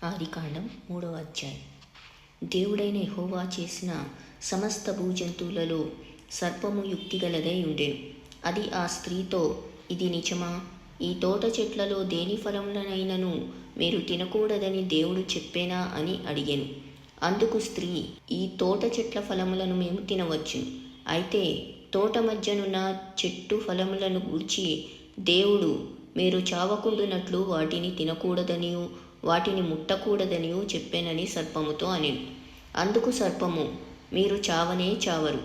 ఆదికాండం 3వ అధ్యాయం. దేవుడైన యెహోవా చేసిన సమస్త భూజంతువులలో సర్పము యుక్తిగలదై ఉండెను. అది ఆ స్త్రీతో, ఇది నిజమా? ఈ తోట చెట్లలో దేని ఫలములనైనను మీరు తినకూడదని దేవుడు చెప్పేనా అని అడిగెను. అందుకు స్త్రీ, ఈ తోట చెట్ల ఫలములను మేము తినవచ్చును. అయితే తోట మధ్యనున్న చెట్టు ఫలములను గూర్చి దేవుడు మీరు చావకుండునట్లు వాటిని తినకూడదనియు వాటిని ముట్టకూడదనియు చెప్పానని సర్పముతో అనెను. అందుకు సర్పము, మీరు చావనే చావరు.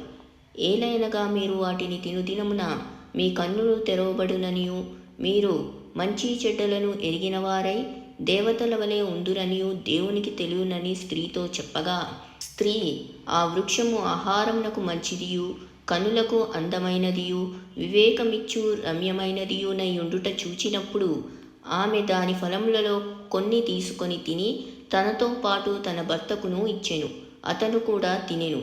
ఏలయనగా మీరు వాటిని తినుదినమున మీ కన్నులు తెరవబడుననియు మీరు మంచి చెడ్డలను ఎరిగినవారై దేవతల వలె ఉందురనియు దేవునికి తెలియనని స్త్రీతో చెప్పగా, స్త్రీ ఆ వృక్షము ఆహారమునకు మంచిదియు కనులకు అందమైనదియు వివేకమిచ్చు రమ్యమైనదియునై ఉండుట చూచినప్పుడు ఆమె దాని ఫలములలో కొన్ని తీసుకొని తిని తనతో పాటు తన భర్తకును ఇచ్చెను. అతను కూడా తినెను.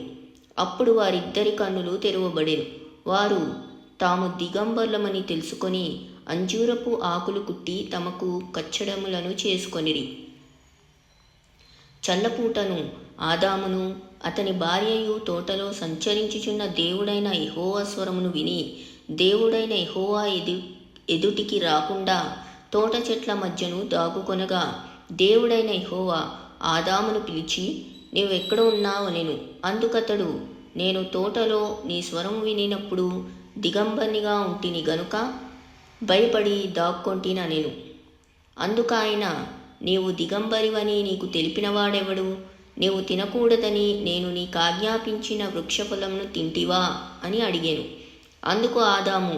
అప్పుడు వారిద్దరి కన్నులు తెరవబడెను. వారు తాము దిగంబరులమని తెలుసుకొని అంజూరపు ఆకులు కుట్టి తమకు కచ్చడములను చేసుకొనిరి. చల్లపూటను ఆదామును అతని భార్యయు తోటలో సంచరించుచున్న దేవుడైన యెహోవా స్వరమును విని దేవుడైన యెహోవా ఎదుటికి రాకుండా తోట చెట్ల మధ్యను దాగుకొనగా, దేవుడైన యెహోవా ఆదామును పిలిచి, నీవెక్కడ ఉన్నావు అనెను. అందుకతడు, నేను తోటలో నీ స్వరము వినినప్పుడు దిగంబర్నిగా ఉంటిని గనుక భయపడి దాక్కొంటిననెను. అందుకాయన, నీవు దిగంబరివని నీకు తెలిపినవాడెవడు? నీవు తినకూడదని నేను నీకాజ్ఞాపించిన వృక్షఫలమును తింటివా అని అడిగాను. అందుకు ఆదాము,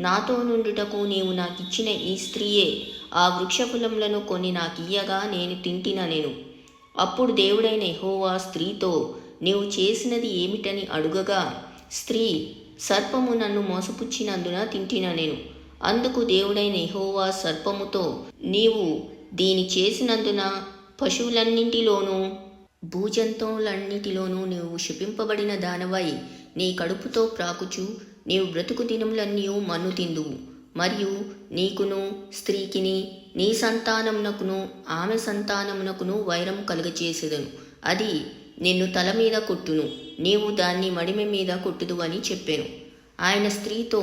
నాతో నుండుటకు నీవు నాకిచ్చిన ఈ స్త్రీయే ఆ వృక్షఫలములను కొని నాకియ్యగా నేను తింటిననెను. అప్పుడు దేవుడైన యెహోవా స్త్రీతో, నీవు చేసినది ఏమిటని అడుగగా, స్త్రీ, సర్పము నన్ను మోసపుచ్చినందున తింటిననెను. అందుకు దేవుడైన యెహోవా సర్పముతో, నీవు దీని చేసినందున పశువులన్నింటిలోనూ భూజంతువులన్నిటిలోనూ నీవు శపింపబడిన దానవై నీ కడుపుతో ప్రాకుచు నీవు బ్రతుకు దినములన్నీ మన్ను తిందువు. మరియు నీకును స్త్రీకిని నీ సంతానమునకును ఆమె సంతానమునకును వైరం కలుగచేసెదను. అది నిన్ను తల మీద కొట్టును, నీవు దాన్ని మడిమె మీద కొట్టుదు అని చెప్పెను. ఆయన స్త్రీతో,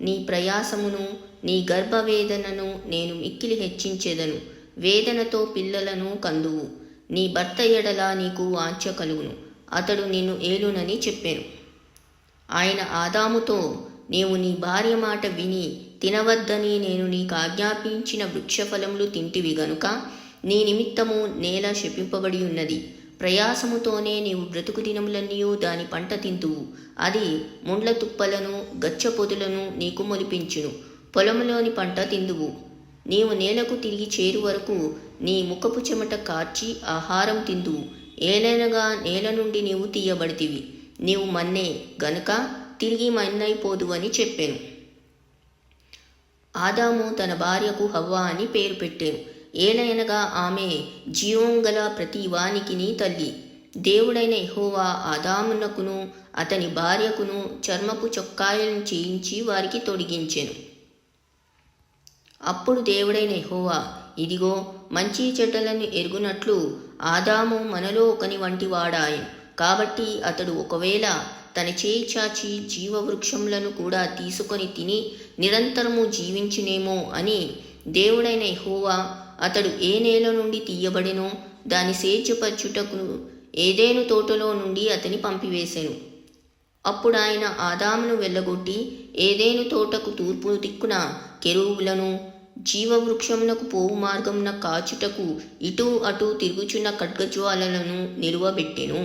నీ ప్రయాసమును నీ గర్భవేదనను నేను మిక్కిలి హెచ్చించెదను. వేదనతో పిల్లలను కందువు. నీ భర్త ఎడల నీకు వాంఛ కలుగును, అతడు నిన్ను ఏలునని చెప్పెను. ఆయన ఆదాముతో, నీవు నీ భార్య మాట విని తినవద్దని నేను నీకు ఆజ్ఞాపించిన వృక్షఫలములు తింటివి గనుక నీ నిమిత్తము నేల శపింపబడి ఉన్నది. ప్రయాసముతోనే నీవు బ్రతుకు దినములన్నీ దాని పంట తిందువు. అది ముండ్ల తుప్పలను గచ్చ పొదులను నీకు మొలిపించును. పొలములోని పంట తిందువు. నీవు నేలకు తిరిగి చేరు వరకు నీ ముఖపు చెమట కార్చి ఆహారం తిందువు. ఏలైనగా నేల నుండి నీవు తీయబడితివి. నీవు మన్నే గనుక తిరిగి మన్నైపోదు అని చెప్పాను. ఆదాము తన భార్యకు హవ్వ అని పేరు పెట్టాను. ఏలయనగా ఆమె జీవం గల ప్రతి వానికిని తల్లి. దేవుడైన యెహోవా ఆదామునకును అతని భార్యకును చర్మపు చొక్కాయలను చేయించి వారికి తొడిగించెను. అప్పుడు దేవుడైన యెహోవా, ఇదిగో, మంచి చెడ్డలను ఎరుగునట్లు ఆదాము మనలో ఒకని వంటి వాడాయను. కాబట్టి అతడు ఒకవేళ తన చేయి చాచి జీవవృక్షములను కూడా తీసుకొని తిని నిరంతరము జీవించునేమో అని దేవుడైన యెహోవా అతడు ఏ నేల నుండి తీయబడినో దాని సేద్యపరచుటకు ఏదెను తోటలో నుండి అతని పంపివేశెను. అప్పుడు ఆయన ఆదామును వెళ్ళగొట్టి ఏదెను తోటకు తూర్పు దిక్కున కెరూబులను, జీవవృక్షమునకు పోవు మార్గమున కాచుటకు ఇటూ అటూ తిరుగుచున్న ఖడ్గజ్వాలలను నిలువబెట్టెను.